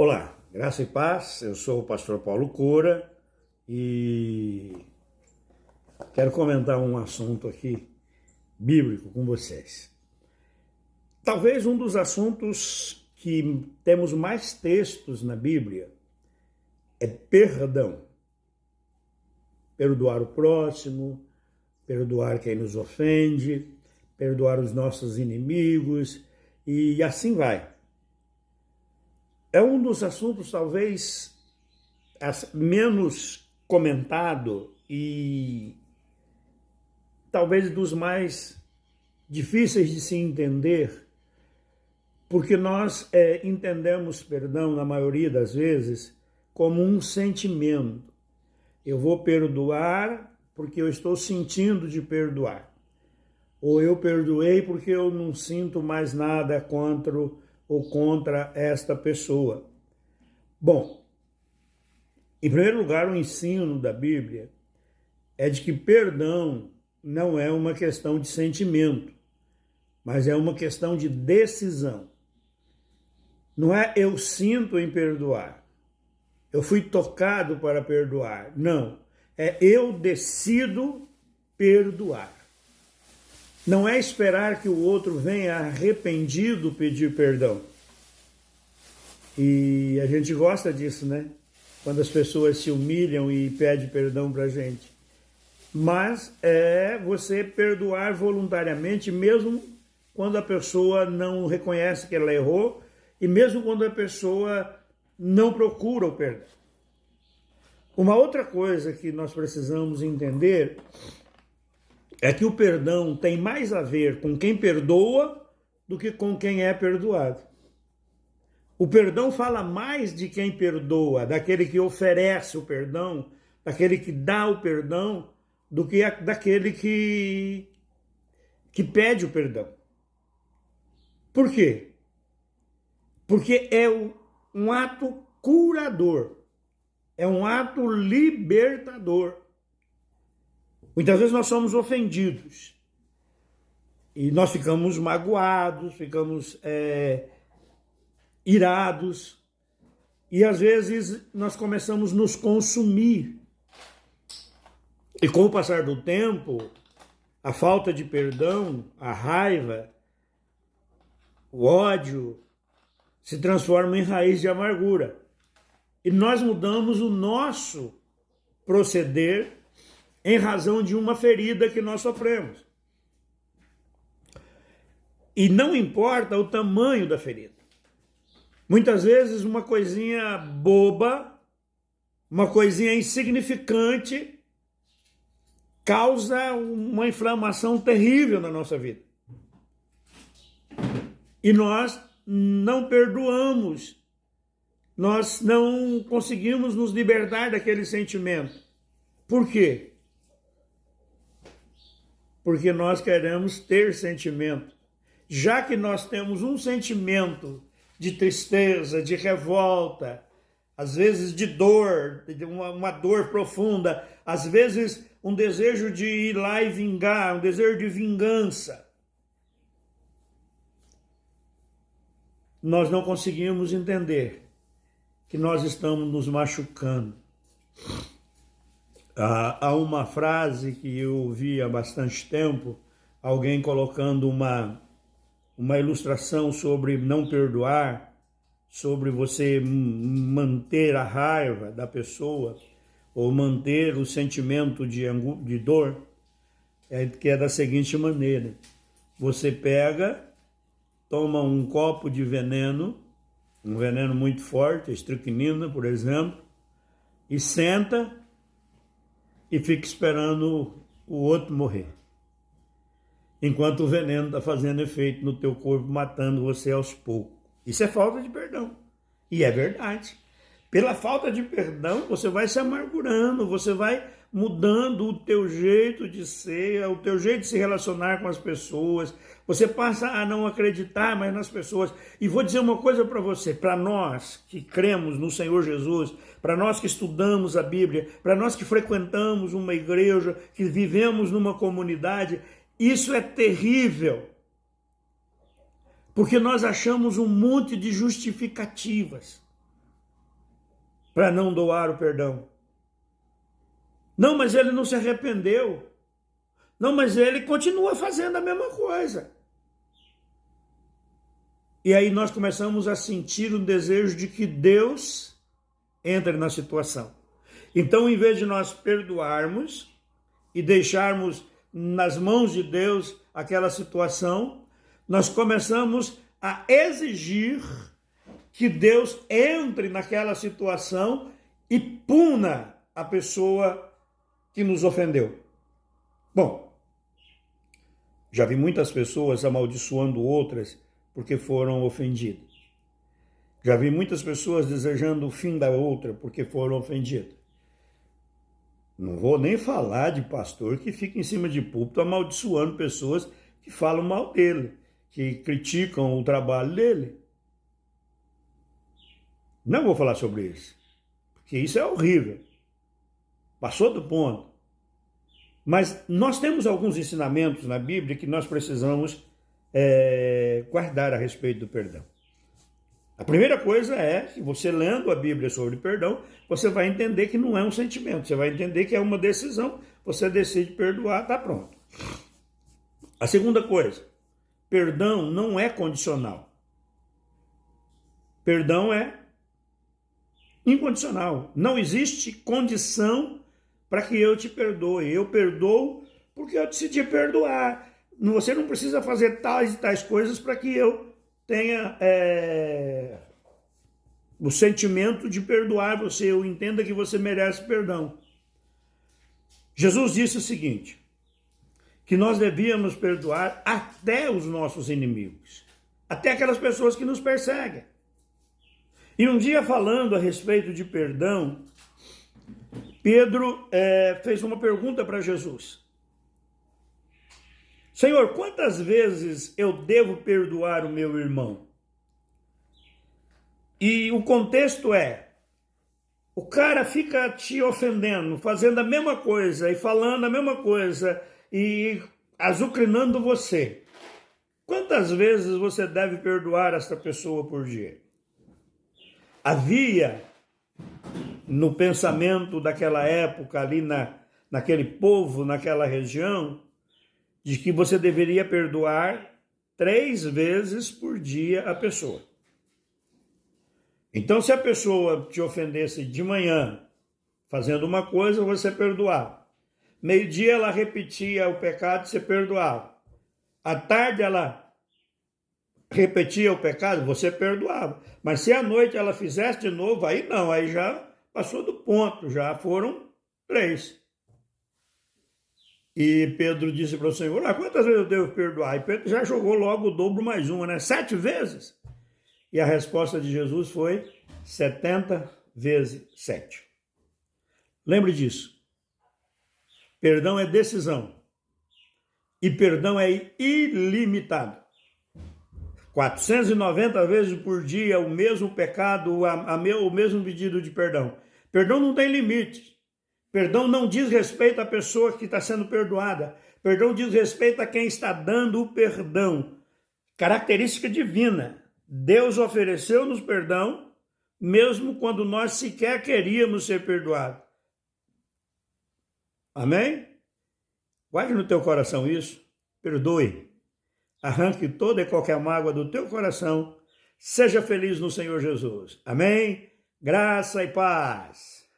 Olá, graça e paz, eu sou o pastor Paulo Cura e quero comentar um assunto aqui bíblico com vocês. Talvez um dos assuntos que temos mais textos na Bíblia é perdão. Perdoar o próximo, perdoar quem nos ofende, perdoar os nossos inimigos e assim vai. É um dos assuntos talvez menos comentado e talvez dos mais difíceis de se entender, porque nós entendemos perdão, na maioria das vezes, como um sentimento. Eu vou perdoar porque eu estou sentindo de perdoar. Ou eu perdoei porque eu não sinto mais nada contra esta pessoa. Bom, em primeiro lugar, o ensino da Bíblia é de que perdão não é uma questão de sentimento, mas é uma questão de decisão. Não é eu sinto em perdoar, eu fui tocado para perdoar. Não, é eu decido perdoar. Não é esperar que o outro venha arrependido pedir perdão. E a gente gosta disso, né? Quando as pessoas se humilham e pedem perdão para a gente. Mas é você perdoar voluntariamente, mesmo quando a pessoa não reconhece que ela errou e mesmo quando a pessoa não procura o perdão. Uma outra coisa que nós precisamos entender é que o perdão tem mais a ver com quem perdoa do que com quem é perdoado. O perdão fala mais de quem perdoa, daquele que oferece o perdão, daquele que dá o perdão, do que daquele que pede o perdão. Por quê? Porque é um ato curador, é um ato libertador. Muitas vezes nós somos ofendidos e nós ficamos magoados, ficamos irados e às vezes nós começamos a nos consumir. E com o passar do tempo, a falta de perdão, a raiva, o ódio se transforma em raiz de amargura. E nós mudamos o nosso proceder em razão de uma ferida que nós sofremos. E não importa o tamanho da ferida. Muitas vezes uma coisinha boba, uma coisinha insignificante, causa uma inflamação terrível na nossa vida. E nós não perdoamos, nós não conseguimos nos libertar daquele sentimento. Por quê? Porque nós queremos ter sentimento. Já que nós temos um sentimento de tristeza, de revolta, às vezes de dor, uma dor profunda, às vezes um desejo de ir lá e vingar, um desejo de vingança, nós não conseguimos entender que nós estamos nos machucando. Há uma frase que eu ouvi há bastante tempo, alguém colocando uma ilustração sobre não perdoar, sobre você manter a raiva da pessoa ou manter o sentimento de dor, que é da seguinte maneira: você pega, toma um copo de veneno, um veneno muito forte, a estricnina, por exemplo, e senta e fica esperando o outro morrer. Enquanto o veneno está fazendo efeito no teu corpo, matando você aos poucos. Isso é falta de perdão. E é verdade. Pela falta de perdão, você vai se amargurando, você vai mudando o teu jeito de ser, o teu jeito de se relacionar com as pessoas. Você passa a não acreditar mais nas pessoas. E vou dizer uma coisa para você, para nós que cremos no Senhor Jesus, para nós que estudamos a Bíblia, para nós que frequentamos uma igreja, que vivemos numa comunidade, isso é terrível. Porque nós achamos um monte de justificativas. para não doar o perdão. Não, mas ele não se arrependeu. Não, mas ele continua fazendo a mesma coisa. E aí nós começamos a sentir um desejo de que Deus entre na situação. Então, em vez de nós perdoarmos e deixarmos nas mãos de Deus aquela situação, nós começamos a exigir que Deus entre naquela situação e puna a pessoa que nos ofendeu. Bom, já vi muitas pessoas amaldiçoando outras porque foram ofendidas. Já vi muitas pessoas desejando o fim da outra porque foram ofendidas. Não vou nem falar de pastor que fica em cima de púlpito amaldiçoando pessoas que falam mal dele, que criticam o trabalho dele. Não vou falar sobre isso, porque isso é horrível. Passou do ponto. Mas nós temos alguns ensinamentos na Bíblia que nós precisamos guardar a respeito do perdão. A primeira coisa é que você lendo a Bíblia sobre perdão, você vai entender que não é um sentimento, você vai entender que é uma decisão, você decide perdoar, tá pronto. A segunda coisa, perdão não é condicional. Perdão é incondicional. Não existe condição para que eu te perdoe. Eu perdoo porque eu decidi perdoar. Você não precisa fazer tais e tais coisas para que eu tenha o sentimento de perdoar você, eu entenda que você merece perdão. Jesus disse o seguinte, que nós devíamos perdoar até os nossos inimigos, até aquelas pessoas que nos perseguem. E um dia falando a respeito de perdão, Pedro fez uma pergunta para Jesus. Senhor, quantas vezes eu devo perdoar o meu irmão? E o contexto é, o cara fica te ofendendo, fazendo a mesma coisa e falando a mesma coisa e azucrinando você. Quantas vezes você deve perdoar esta pessoa por dia? Havia no pensamento daquela época ali naquele povo, naquela região, de que você deveria perdoar 3 vezes por dia a pessoa. Então, se a pessoa te ofendesse de manhã, fazendo uma coisa, você perdoava. Meio-dia ela repetia o pecado, você perdoava. À tarde ela repetia o pecado, você perdoava. Mas se à noite ela fizesse de novo, aí não, aí já passou do ponto, já foram 3. E Pedro disse para o Senhor, quantas vezes eu devo perdoar? E Pedro já jogou logo o dobro mais uma, né? 7 vezes. E a resposta de Jesus foi 70 vezes 7. Lembre disso. Perdão é decisão. E perdão é ilimitado. 490 vezes por dia o mesmo pecado, o mesmo pedido de perdão. Perdão não tem limite. Perdão não diz respeito à pessoa que está sendo perdoada. Perdão diz respeito a quem está dando o perdão. Característica divina. Deus ofereceu-nos perdão, mesmo quando nós sequer queríamos ser perdoados. Amém? Guarde no teu coração isso. Perdoe. Arranque toda e qualquer mágoa do teu coração. Seja feliz no Senhor Jesus. Amém? Graça e paz.